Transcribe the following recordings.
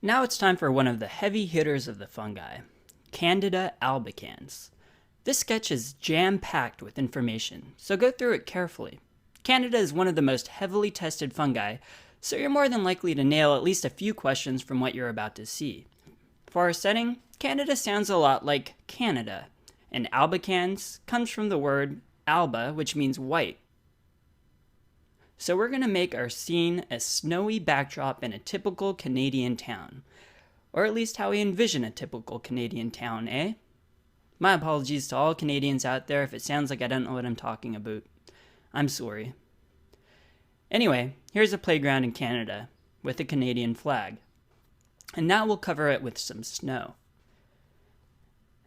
Now it's time for one of the heavy hitters of the fungi, Candida albicans. This sketch is jam-packed with information, so go through it carefully. Candida is one of the most heavily tested fungi, so you're more than likely to nail at least a few questions from what you're about to see. For our setting, Candida sounds a lot like Canada, and albicans comes from the word alba, which means white. So we're going to make our scene a snowy backdrop in a typical Canadian town. Or at least how we envision a typical Canadian town, eh? My apologies to all Canadians out there if it sounds like I don't know what I'm talking about. I'm sorry. Anyway, here's a playground in Canada with a Canadian flag. And now we'll cover it with some snow.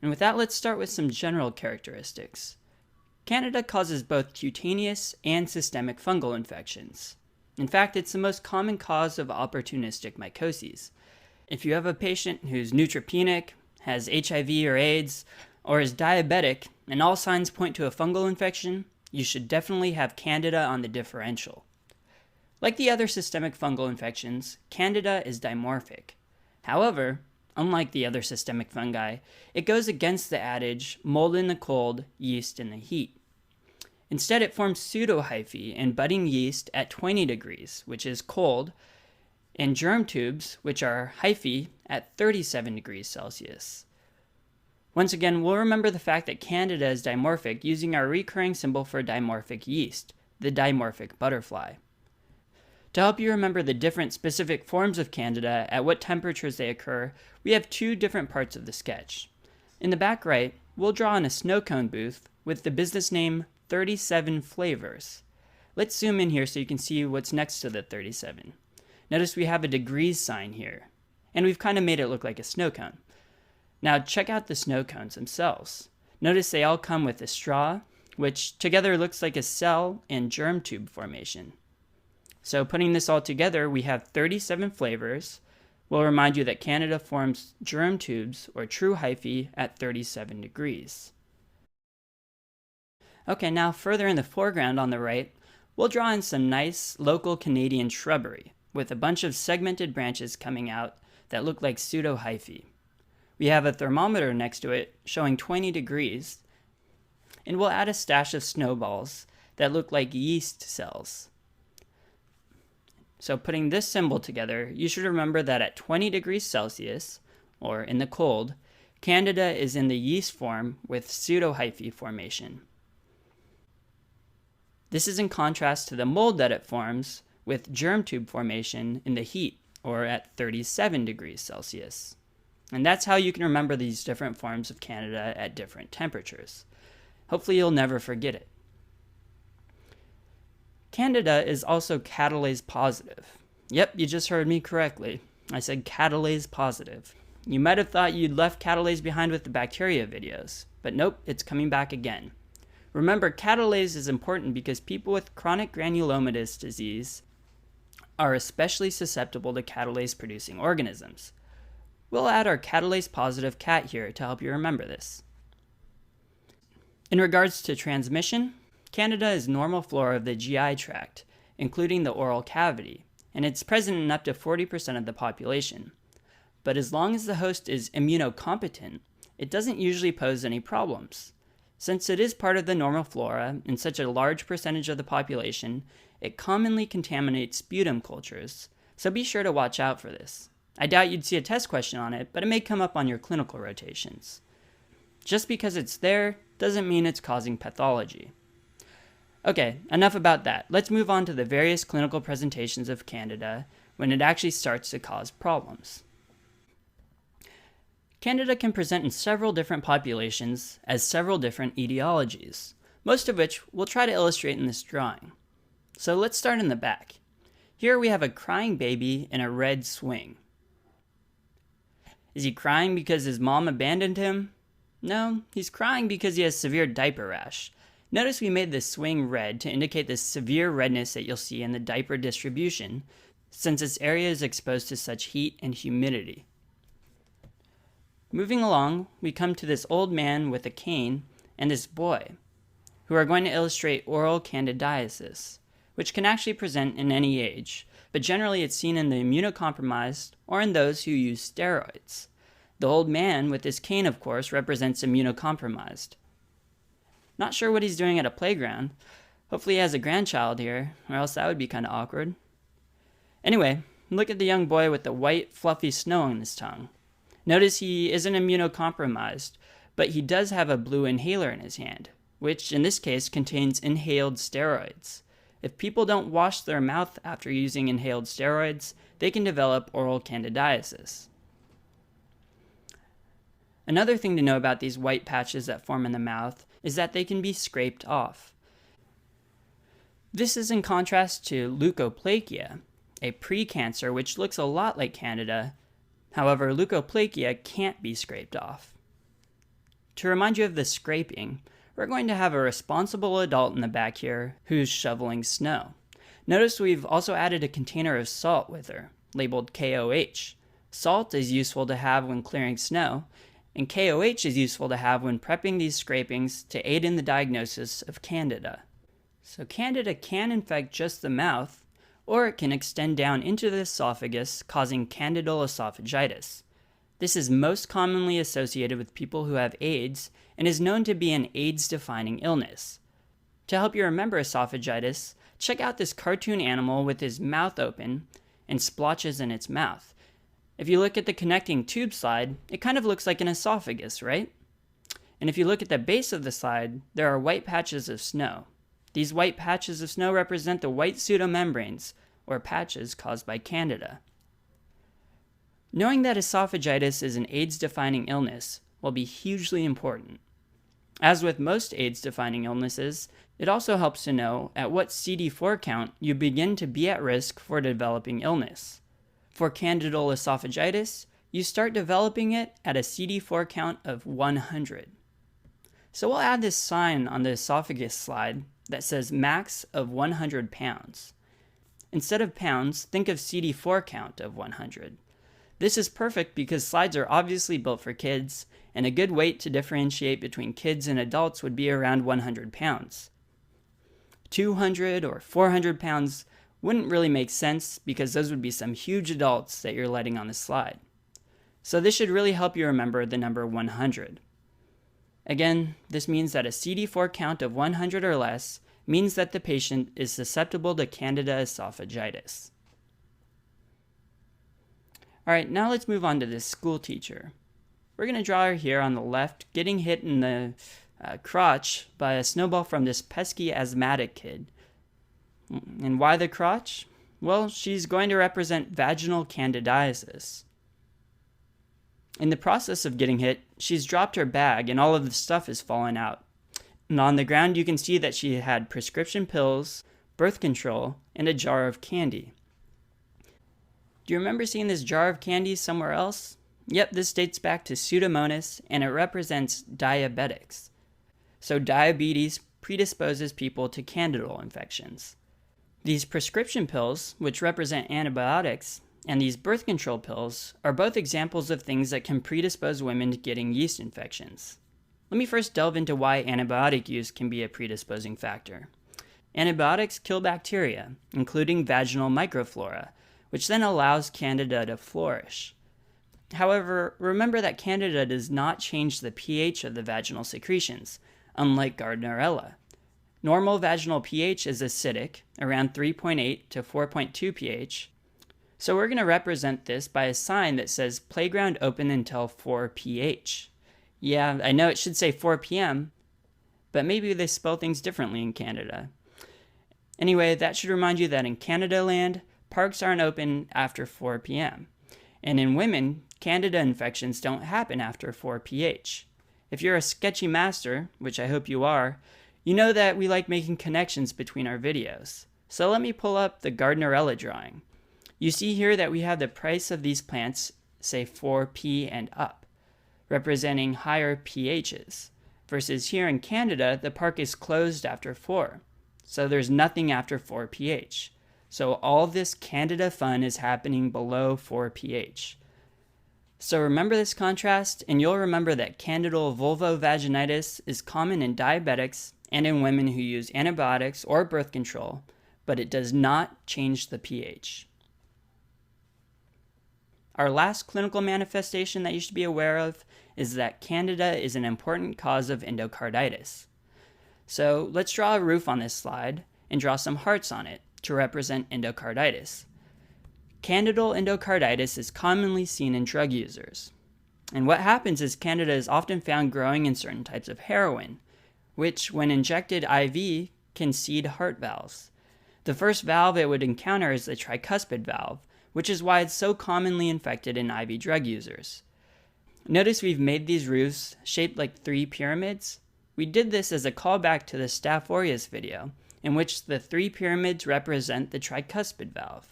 And with that, let's start with some general characteristics. Candida causes both cutaneous and systemic fungal infections. In fact, it's the most common cause of opportunistic mycoses. If you have a patient who's neutropenic, has HIV or AIDS, or is diabetic, and all signs point to a fungal infection, you should definitely have Candida on the differential. Like the other systemic fungal infections, Candida is dimorphic. However, unlike the other systemic fungi, it goes against the adage, mold in the cold, yeast in the heat. Instead, it forms pseudohyphae and budding yeast at 20 degrees, which is cold, and germ tubes, which are hyphae, at 37 degrees Celsius. Once again, we'll remember the fact that Candida is dimorphic using our recurring symbol for dimorphic yeast, the dimorphic butterfly. To help you remember the different specific forms of Candida at what temperatures they occur, we have two different parts of the sketch. In the back right, we'll draw in a snow cone booth with the business name 37 Flavors. Let's zoom in here so you can see what's next to the 37. Notice we have a degrees sign here, and we've kind of made it look like a snow cone. Now check out the snow cones themselves. Notice they all come with a straw, which together looks like a cell and germ tube formation. So putting this all together, we have 37 flavors. We'll remind you that Candida forms germ tubes, or true hyphae, at 37 degrees. Okay, now further in the foreground on the right, we'll draw in some nice local Canadian shrubbery, with a bunch of segmented branches coming out that look like pseudohyphae. We have a thermometer next to it showing 20 degrees, and we'll add a stash of snowballs that look like yeast cells. So putting this symbol together, you should remember that at 20 degrees Celsius, or in the cold, Candida is in the yeast form with pseudohyphae formation. This is in contrast to the mold that it forms with germ tube formation in the heat, or at 37 degrees Celsius. And that's how you can remember these different forms of Candida at different temperatures. Hopefully you'll never forget it. Candida is also catalase positive. Yep, you just heard me correctly. I said catalase positive. You might have thought you'd left catalase behind with the bacteria videos, but nope, it's coming back again. Remember, catalase is important because people with chronic granulomatous disease are especially susceptible to catalase-producing organisms. We'll add our catalase-positive cat here to help you remember this. In regards to transmission, Candida is normal flora of the GI tract, including the oral cavity, and it's present in up to 40% of the population. But as long as the host is immunocompetent, it doesn't usually pose any problems. Since it is part of the normal flora in such a large percentage of the population, it commonly contaminates sputum cultures, so be sure to watch out for this. I doubt you'd see a test question on it, but it may come up on your clinical rotations. Just because it's there doesn't mean it's causing pathology. Okay, enough about that. Let's move on to the various clinical presentations of Candida when it actually starts to cause problems. Candida can present in several different populations as several different etiologies, most of which we'll try to illustrate in this drawing. So let's start in the back. Here we have a crying baby in a red swing. Is he crying because his mom abandoned him? No, he's crying because he has severe diaper rash. Notice we made this swing red to indicate the severe redness that you'll see in the diaper distribution, since this area is exposed to such heat and humidity. Moving along, we come to this old man with a cane and this boy, who are going to illustrate oral candidiasis, which can actually present in any age, but generally it's seen in the immunocompromised or in those who use steroids. The old man with his cane, of course, represents immunocompromised. Not sure what he's doing at a playground. Hopefully he has a grandchild here, or else that would be kind of awkward. Anyway, look at the young boy with the white, fluffy snow on his tongue. Notice he isn't immunocompromised, but he does have a blue inhaler in his hand, which in this case contains inhaled steroids. If people don't wash their mouth after using inhaled steroids, they can develop oral candidiasis. Another thing to know about these white patches that form in the mouth is that they can be scraped off. This is in contrast to leukoplakia, a precancer which looks a lot like Candida. However, leukoplakia can't be scraped off. To remind you of the scraping, we're going to have a responsible adult in the back here who's shoveling snow. Notice we've also added a container of salt with her, labeled KOH. Salt is useful to have when clearing snow, and KOH is useful to have when prepping these scrapings to aid in the diagnosis of Candida. So Candida can infect just the mouth, or it can extend down into the esophagus, causing candidal esophagitis. This is most commonly associated with people who have AIDS and is known to be an AIDS-defining illness. To help you remember esophagitis, check out this cartoon animal with his mouth open and splotches in its mouth. If you look at the connecting tube slide, it kind of looks like an esophagus, right? And if you look at the base of the slide, there are white patches of snow. These white patches of snow represent the white pseudomembranes, or patches caused by Candida. Knowing that esophagitis is an AIDS-defining illness will be hugely important. As with most AIDS-defining illnesses, it also helps to know at what CD4 count you begin to be at risk for developing illness. For candidal esophagitis, you start developing it at a CD4 count of 100. So we'll add this sign on the esophagus slide that says max of 100 pounds. Instead of pounds, think of CD4 count of 100. This is perfect because slides are obviously built for kids, and a good weight to differentiate between kids and adults would be around 100 pounds. 200 or 400 pounds wouldn't really make sense because those would be some huge adults that you're letting on the slide. So this should really help you remember the number 100. Again, this means that a CD4 count of 100 or less means that the patient is susceptible to Candida esophagitis. Alright, now let's move on to this school teacher. We're going to draw her here on the left, getting hit in the crotch by a snowball from this pesky asthmatic kid. And why the crotch? Well, she's going to represent vaginal candidiasis. In the process of getting hit, she's dropped her bag and all of the stuff is fallen out. And on the ground you can see that she had prescription pills, birth control, and a jar of candy. Do you remember seeing this jar of candy somewhere else? Yep, this dates back to Pseudomonas and it represents diabetics. So diabetes predisposes people to candidal infections. These prescription pills, which represent antibiotics, and these birth control pills are both examples of things that can predispose women to getting yeast infections. Let me first delve into why antibiotic use can be a predisposing factor. Antibiotics kill bacteria, including vaginal microflora, which then allows Candida to flourish. However, remember that Candida does not change the pH of the vaginal secretions, unlike Gardnerella. Normal vaginal pH is acidic, around 3.8 to 4.2 pH, so we're going to represent this by a sign that says playground open until 4 pH. Yeah, I know it should say 4 p.m., but maybe they spell things differently in Canada. Anyway, that should remind you that in Canada land, parks aren't open after 4 p.m. And in women, Candida infections don't happen after 4 pH. If you're a sketchy master, which I hope you are, you know that we like making connections between our videos. So let me pull up the Gardnerella drawing. You see here that we have the price of these plants, say 4p and up, representing higher pHs, versus here in Canada, the park is closed after 4. So there's nothing after 4 pH. So all this Candida fun is happening below 4 pH. So remember this contrast, and you'll remember that candidal vulvovaginitis is common in diabetics and in women who use antibiotics or birth control, but it does not change the pH. our last clinical manifestation that you should be aware of is that Candida is an important cause of endocarditis. So let's draw a roof on this slide and draw some hearts on it to represent endocarditis. Candidal endocarditis is commonly seen in drug users. And what happens is Candida is often found growing in certain types of heroin, which, when injected IV, can seed heart valves. The first valve it would encounter is the tricuspid valve, which is why it's so commonly infected in IV drug users. Notice we've made these roofs shaped like 3 pyramids. We did this as a callback to the Staph aureus video, in which the 3 pyramids represent the tricuspid valve.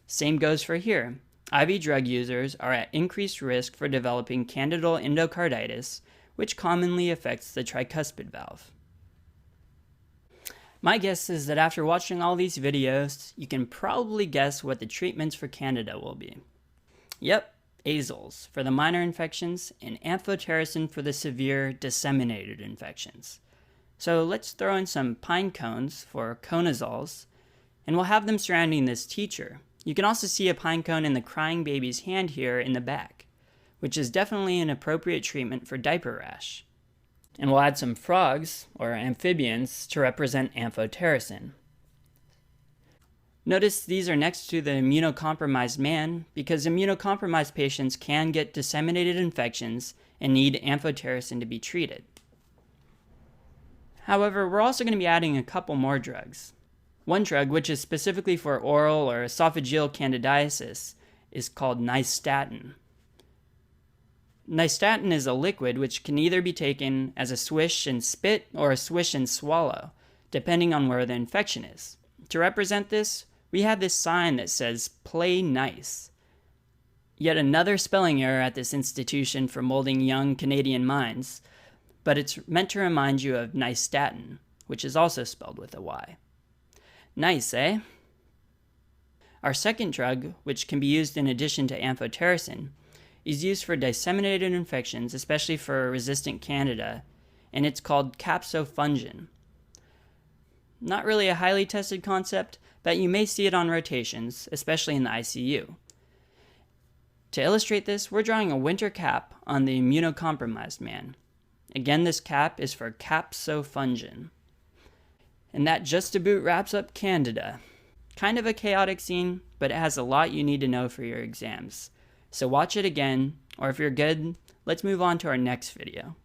Same goes for here. IV drug users are at increased risk for developing candidal endocarditis, which commonly affects the tricuspid valve. My guess is that after watching all these videos, you can probably guess what the treatments for Candida will be. Yep, azoles for the minor infections and amphotericin for the severe disseminated infections. So let's throw in some pine cones for conazoles, and we'll have them surrounding this teacher. You can also see a pine cone in the crying baby's hand here in the back, which is definitely an appropriate treatment for diaper rash. And we'll add some frogs, or amphibians, to represent amphotericin. Notice these are next to the immunocompromised man because immunocompromised patients can get disseminated infections and need amphotericin to be treated. However, we're also going to be adding a couple more drugs. One drug, which is specifically for oral or esophageal candidiasis, is called nystatin. Nystatin is a liquid which can either be taken as a swish and spit or a swish and swallow, depending on where the infection is. To represent this, we have this sign that says, "Play nice." Yet another spelling error at this institution for molding young Canadian minds, but it's meant to remind you of nystatin, which is also spelled with a Y. Nice, eh? Our second drug, which can be used in addition to amphotericin, is used for disseminated infections, especially for resistant Candida, and it's called capsofungin. Not really a highly tested concept, but you may see it on rotations, especially in the ICU. To illustrate this, we're drawing a winter cap on the immunocompromised man. Again, this cap is for capsofungin. And that just about wraps up Candida. Kind of a chaotic scene, but it has a lot you need to know for your exams. So watch it again, or if you're good, let's move on to our next video.